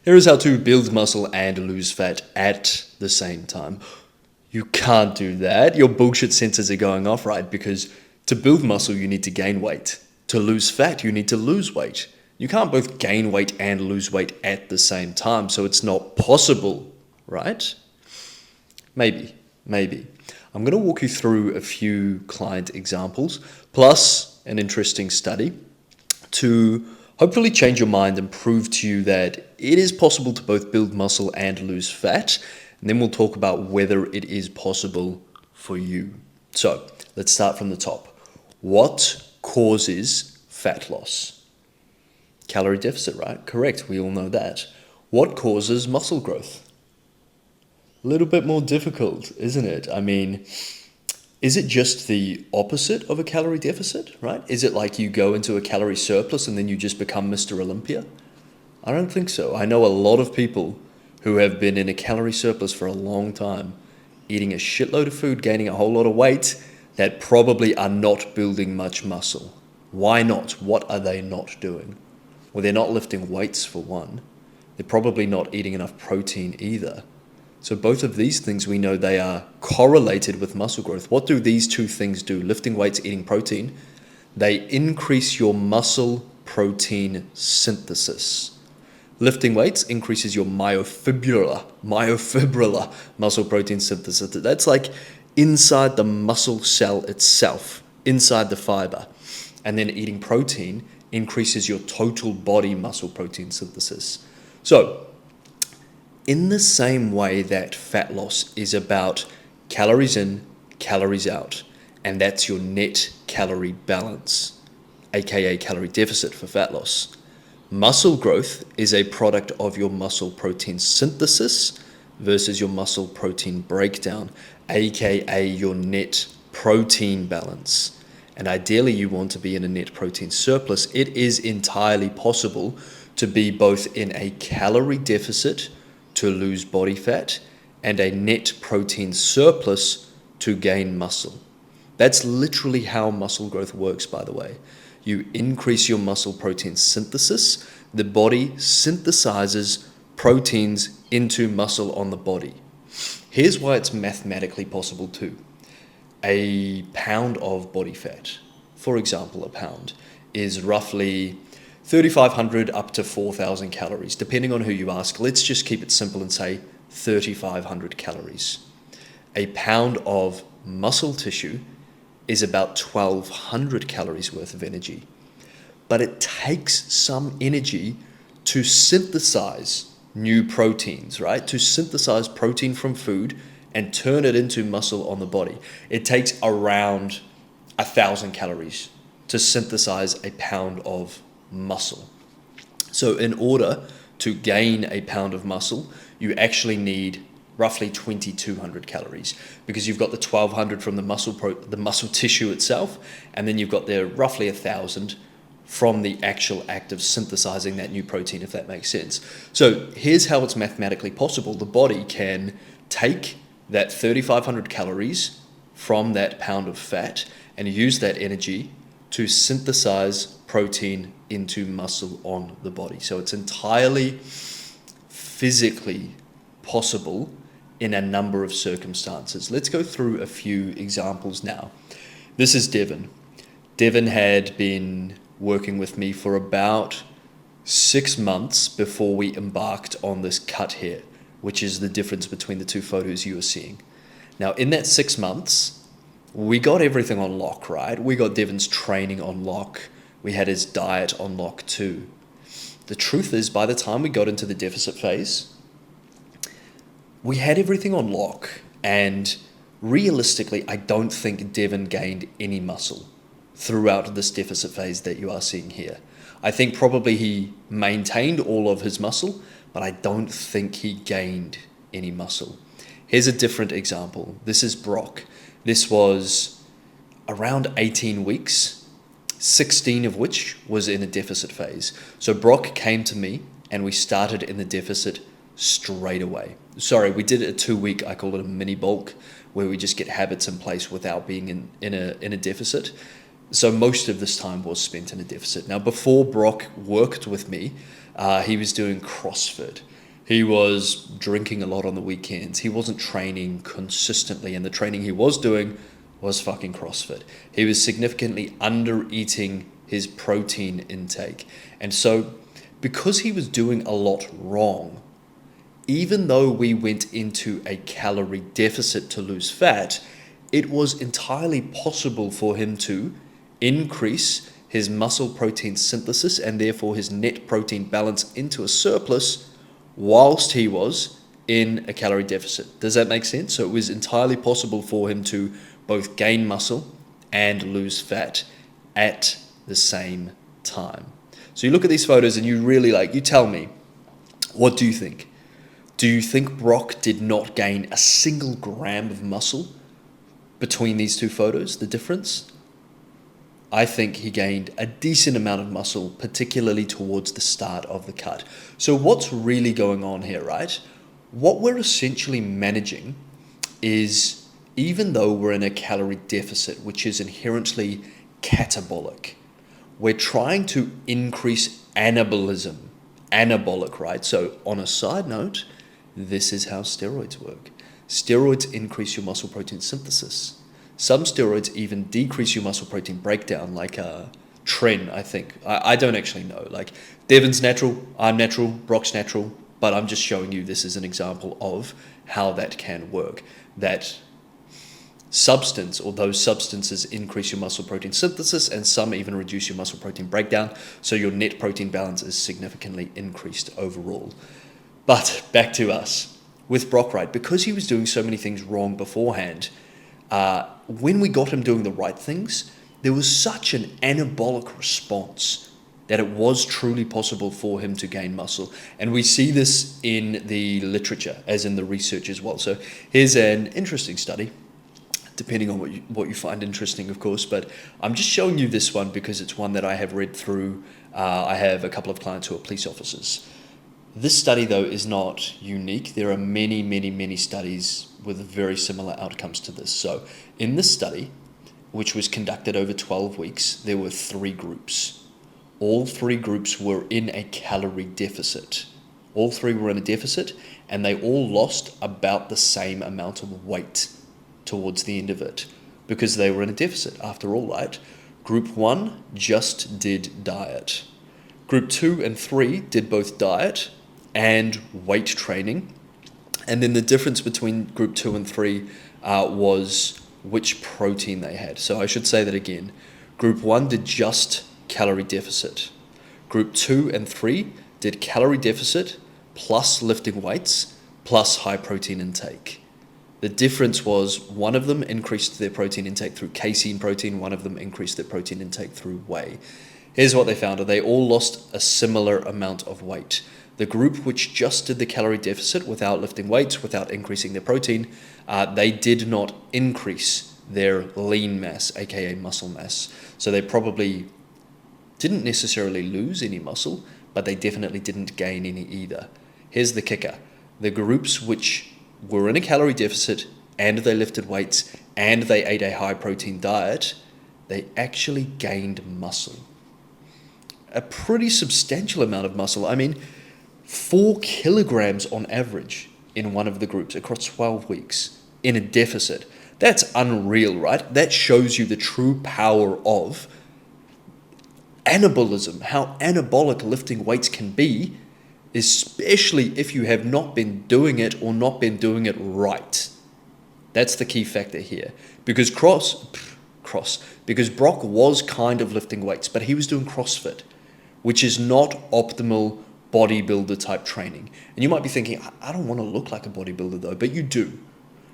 Here is how to build muscle and lose fat at the same time. You can't do that. Your bullshit sensors are going off, right? Because to build muscle, you need to gain weight. To lose fat, you need to lose weight. You can't both gain weight and lose weight at the same time, so it's not possible, right? Maybe. I'm going to walk you through a few client examples, plus an interesting study to hopefully change your mind and prove to you that it is possible to both build muscle and lose fat. And then we'll talk about whether it is possible for you. So let's start from the top. What causes fat loss? Calorie deficit, right? Correct. We all know that. What causes muscle growth? A little bit more difficult, isn't it? I mean, is it just the opposite of a calorie deficit, right? Is it like you go into a calorie surplus and then you just become Mr. Olympia? I don't think so. I know a lot of people who have been in a calorie surplus for a long time, eating a shitload of food, gaining a whole lot of weight, that probably are not building much muscle. Why not? What are they not doing? Well, they're not lifting weights for one. They're probably not eating enough protein either. So both of these things, we know they are correlated with muscle growth. What do these two things do? Lifting weights, eating protein. They increase your muscle protein synthesis. Lifting weights increases your myofibrillar muscle protein synthesis. That's like inside the muscle cell itself, inside the fiber. And then eating protein increases your total body muscle protein synthesis. So, in the same way that fat loss is about calories in, calories out, and that's your net calorie balance, aka calorie deficit for fat loss, muscle growth is a product of your muscle protein synthesis versus your muscle protein breakdown, aka your net protein balance. And ideally you want to be in a net protein surplus. It is entirely possible to be both in a calorie deficit to lose body fat and a net protein surplus to gain muscle. That's literally how muscle growth works, by the way. You increase your muscle protein synthesis. The body synthesizes proteins into muscle on the body. Here's why it's mathematically possible too. A pound of body fat, for example, a pound, is roughly 3,500 up to 4,000 calories, depending on who you ask. Let's just keep it simple and say 3,500 calories. A pound of muscle tissue is about 1,200 calories worth of energy. But it takes some energy to synthesize new proteins, right? To synthesize protein from food and turn it into muscle on the body. It takes around 1,000 calories to synthesize a pound of muscle. So in order to gain a pound of muscle, you actually need roughly 2,200 calories because you've got the 1,200 from the muscle tissue itself, and then you've got there roughly 1,000 from the actual act of synthesizing that new protein, if that makes sense. So here's how it's mathematically possible. The body can take that 3,500 calories from that pound of fat and use that energy to synthesize protein into muscle on the body. So it's entirely physically possible in a number of circumstances. Let's go through a few examples now. This is Devin. Devin had been working with me for about 6 months before we embarked on this cut here, which is the difference between the two photos you are seeing. Now, in that 6 months, we got everything on lock, right? We got Devin's training on lock. We had his diet on lock too. The truth is, by the time we got into the deficit phase, we had everything on lock. And realistically, I don't think Devin gained any muscle throughout this deficit phase that you are seeing here. I think probably he maintained all of his muscle, but I don't think he gained any muscle. Here's a different example. This is Brock. This was around 18 weeks, 16 of which was in a deficit phase. So Brock came to me and we started in the deficit straight away. Sorry, we did it a 2-week, I call it a mini bulk, where we just get habits in place without being in a deficit. So most of this time was spent in a deficit. Now, before Brock worked with me, he was doing CrossFit. He was drinking a lot on the weekends. He wasn't training consistently, and the training he was doing was fucking CrossFit. He was significantly under eating his protein intake. And so, because he was doing a lot wrong, even though we went into a calorie deficit to lose fat, it was entirely possible for him to increase his muscle protein synthesis and therefore his net protein balance into a surplus whilst he was in a calorie deficit. Does that make sense? So it was entirely possible for him to both gain muscle and lose fat at the same time. So you look at these photos and you really you tell me, what do you think? Do you think Brock did not gain a single gram of muscle between these two photos, the difference? I think he gained a decent amount of muscle, particularly towards the start of the cut. So what's really going on here, right? What we're essentially managing is, even though we're in a calorie deficit, which is inherently catabolic, we're trying to increase anabolism. Anabolic, right? So on a side note, this is how steroids work. Steroids increase your muscle protein synthesis. Some steroids even decrease your muscle protein breakdown, like Tren, I think. I don't actually know. Like, Devin's natural, I'm natural, Brock's natural, but I'm just showing you this as an example of how that can work. That substance, or those substances, increase your muscle protein synthesis, and some even reduce your muscle protein breakdown, so your net protein balance is significantly increased overall. But back to us. With Brock, right, because he was doing so many things wrong beforehand, when we got him doing the right things, there was such an anabolic response that it was truly possible for him to gain muscle. And we see this in the literature, as in the research as well. So here's an interesting study, depending on what you find interesting, of course. But I'm just showing you this one because it's one that I have read through. I have a couple of clients who are police officers. This study, though, is not unique. There are many, many, many studies with very similar outcomes to this. So in this study, which was conducted over 12 weeks, there were 3 groups. All 3 groups were in a calorie deficit. All 3 were in a deficit, and they all lost about the same amount of weight towards the end of it, because they were in a deficit after all, right? Group 1 just did diet. Group 2 and 3 did both diet and weight training. And then the difference between group 2 and 3 was which protein they had. So I should say that again. Group 1 did just calorie deficit. Group 2 and 3 did calorie deficit plus lifting weights plus high protein intake. The difference was one of them increased their protein intake through casein protein, one of them increased their protein intake through whey. Here's what they found. They all lost a similar amount of weight. The group which just did the calorie deficit without lifting weights, without increasing their protein, they did not increase their lean mass, aka muscle mass. So they probably didn't necessarily lose any muscle, but they definitely didn't gain any either. Here's the kicker. The groups which were in a calorie deficit and they lifted weights and they ate a high protein diet, they actually gained muscle. A pretty substantial amount of muscle. I mean, 4 kilograms on average in one of the groups across 12 weeks in a deficit. That's unreal, right? That shows you the true power of anabolism, how anabolic lifting weights can be, especially if you have not been doing it or not been doing it right. That's the key factor here. Because because Brock was kind of lifting weights, but he was doing CrossFit, which is not optimal bodybuilder type training. And you might be thinking, I don't want to look like a bodybuilder though, but you do.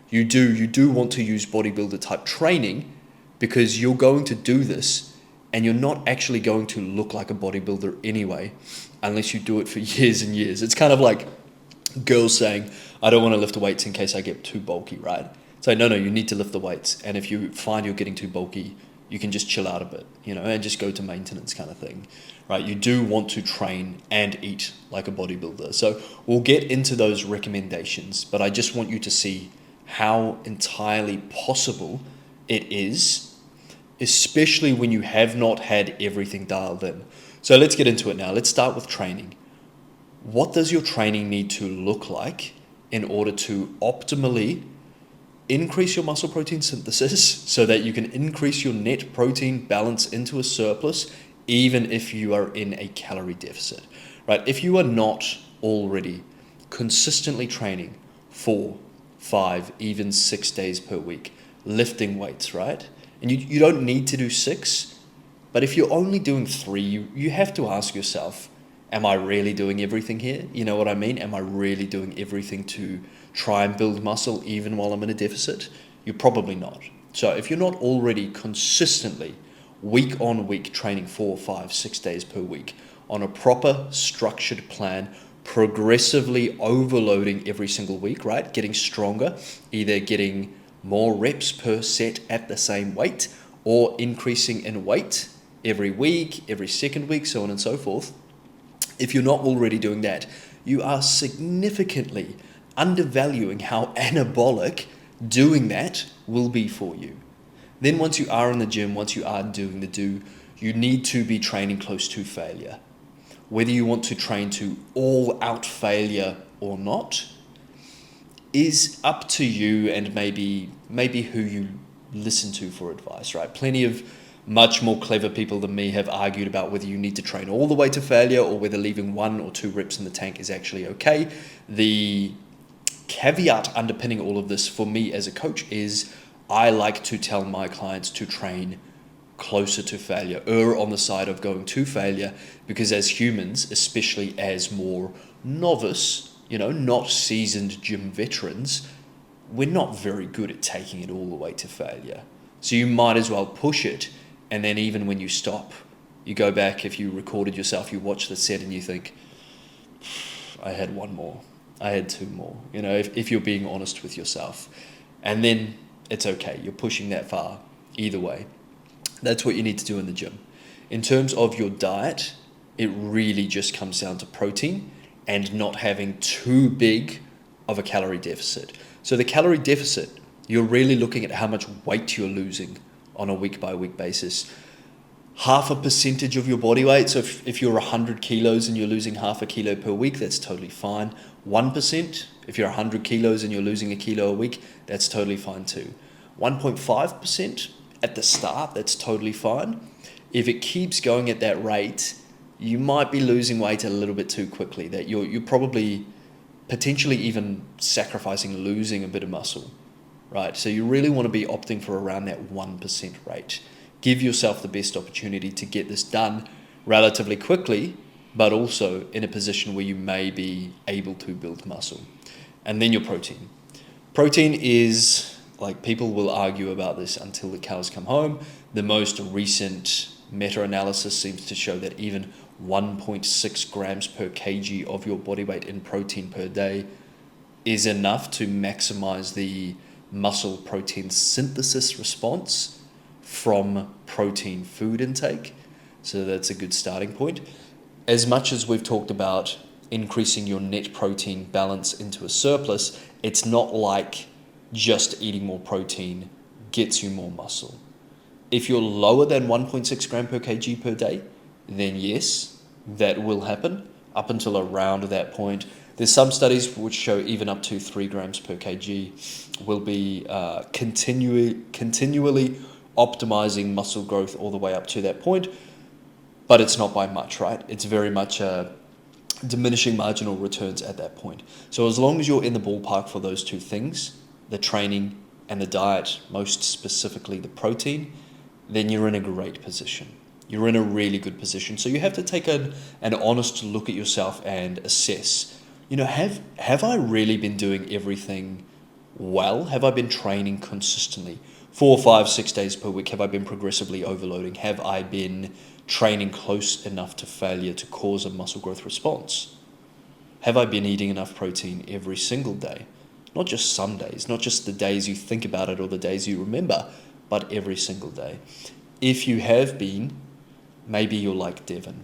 You do want to use bodybuilder type training, because you're going to do this and you're not actually going to look like a bodybuilder anyway, unless you do it for years and years. It's kind of like girls saying, I don't want to lift the weights in case I get too bulky, right? So no, you need to lift the weights. And if you find you're getting too bulky, you can just chill out a bit, and just go to maintenance kind of thing, right? You do want to train and eat like a bodybuilder. So we'll get into those recommendations, but I just want you to see how entirely possible it is, especially when you have not had everything dialed in. So let's get into it now. Let's start with training. what does your training need to look like in order to optimally increase your muscle protein synthesis so that you can increase your net protein balance into a surplus, even if you are in a calorie deficit, right? If you are not already consistently training 4, 5, even 6 days per week, lifting weights, right? And you don't need to do 6, but if you're only doing 3, you have to ask yourself, am I really doing everything here? You know what I mean? Am I really doing everything to try and build muscle even while I'm in a deficit? You're probably not. So if you're not already consistently week on week training 4, 5, 6 days per week on a proper structured plan, progressively overloading every single week, right? Getting stronger, either getting more reps per set at the same weight or increasing in weight every week, every second week, so on and so forth. If you're not already doing that, you are significantly undervaluing how anabolic doing that will be for you. Then once you are in the gym, once you are doing the do, you need to be training close to failure. Whether you want to train to all-out failure or not is up to you and maybe who you listen to for advice, right? Plenty of much more clever people than me have argued about whether you need to train all the way to failure or whether leaving 1 or 2 reps in the tank is actually okay. The caveat underpinning all of this for me as a coach is I like to tell my clients to train closer to failure, err on the side of going to failure, because as humans, especially as more novice, not seasoned gym veterans, we're not very good at taking it all the way to failure. So you might as well push it, and then even when you stop, you go back, if you recorded yourself, you watch the set and you think, I had 1 more, I had 2 more, if you're being honest with yourself. And then it's okay, you're pushing that far either way. That's what you need to do in the gym. In terms of your diet, it really just comes down to protein and not having too big of a calorie deficit. So the calorie deficit, you're really looking at how much weight you're losing on a week-by-week basis. 0.5% of your body weight, so if you're 100 kilos and you're losing 0.5 kilo per week, that's totally fine. 1%, if you're 100 kilos and you're losing 1 kilo a week, that's totally fine too. 1.5% at the start, that's totally fine. If it keeps going at that rate, you might be losing weight a little bit too quickly, that you're probably potentially even sacrificing losing a bit of muscle, right? So you really want to be opting for around that 1% rate. Give yourself the best opportunity to get this done relatively quickly, but also in a position where you may be able to build muscle. And then your protein. Protein is, like, people will argue about this until the cows come home. The most recent meta-analysis seems to show that even 1.6 grams per kg of your body weight in protein per day is enough to maximize the muscle protein synthesis response from protein food intake. So that's a good starting point. As much as we've talked about increasing your net protein balance into a surplus, it's not like just eating more protein gets you more muscle. If you're lower than 1.6 gram per kg per day, then yes, that will happen up until around that point. There's some studies which show even up to 3 grams per kg will be continually optimizing muscle growth all the way up to that point, but it's not by much, right? It's very much diminishing marginal returns at that point. So as long as you're in the ballpark for those two things, the training and the diet, most specifically the protein, then you're in a great position. You're in a really good position. So you have to take an honest look at yourself and assess, have I really been doing everything well? Have I been training consistently? 4, 5, 6 days per week? Have I been progressively overloading? Have I been training close enough to failure to cause a muscle growth response? Have I been eating enough protein every single day? Not just some days, not just the days you think about it or the days you remember, but every single day. If you have been, maybe you're like Devin.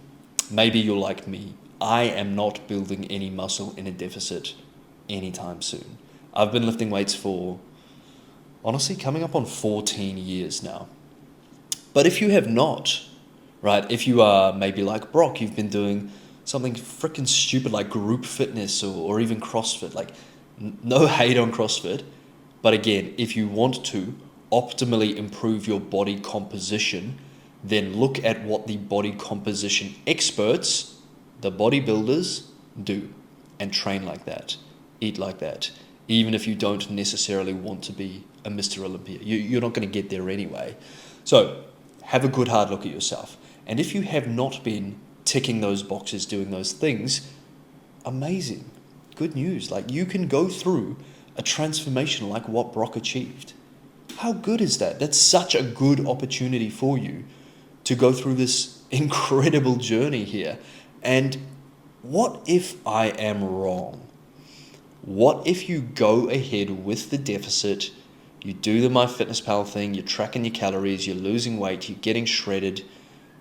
Maybe you're like me. I am not building any muscle in a deficit anytime soon. I've been lifting weights for, honestly, coming up on 14 years now. But if you have not, right, if you are maybe like Brock, you've been doing something freaking stupid like group fitness or even CrossFit. Like, no hate on CrossFit, but again, if you want to optimally improve your body composition, then look at what the body composition experts, the bodybuilders, do and train like that, eat like that. Even if you don't necessarily want to be a Mr. Olympia, you're not going to get there anyway. So have a good hard look at yourself. And if you have not been ticking those boxes, doing those things, amazing, good news. Like, you can go through a transformation like what Brock achieved. How good is that? That's such a good opportunity for you to go through this incredible journey here. And what if I am wrong? What if you go ahead with the deficit, you do the MyFitnessPal thing, you're tracking your calories, you're losing weight, you're getting shredded,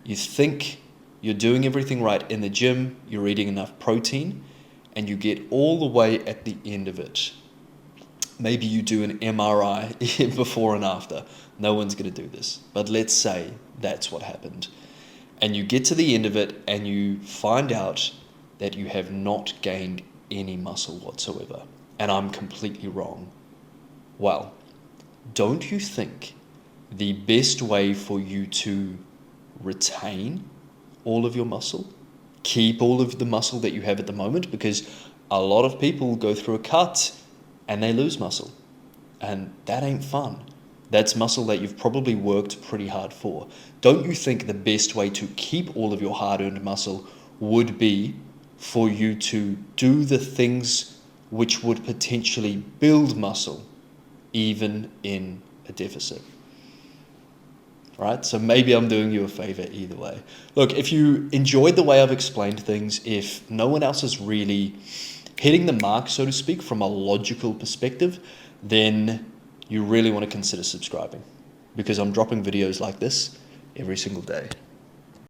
you think you're doing everything right in the gym, you're eating enough protein, and you get all the way at the end of it. Maybe you do an MRI before and after. No one's going to do this, but let's say that's what happened. And you get to the end of it and you find out that you have not gained any muscle whatsoever, and I'm completely wrong. Well, don't you think the best way for you to retain all of your muscle, keep all of the muscle that you have at the moment, because a lot of people go through a cut and they lose muscle, and that ain't fun. That's muscle that you've probably worked pretty hard for. Don't you think the best way to keep all of your hard-earned muscle would be for you to do the things which would potentially build muscle even in a deficit? Right? So maybe I'm doing you a favor either way. Look, if you enjoyed the way I've explained things, if no one else is really hitting the mark, so to speak, from a logical perspective, then you really want to consider subscribing, because I'm dropping videos like this every single day.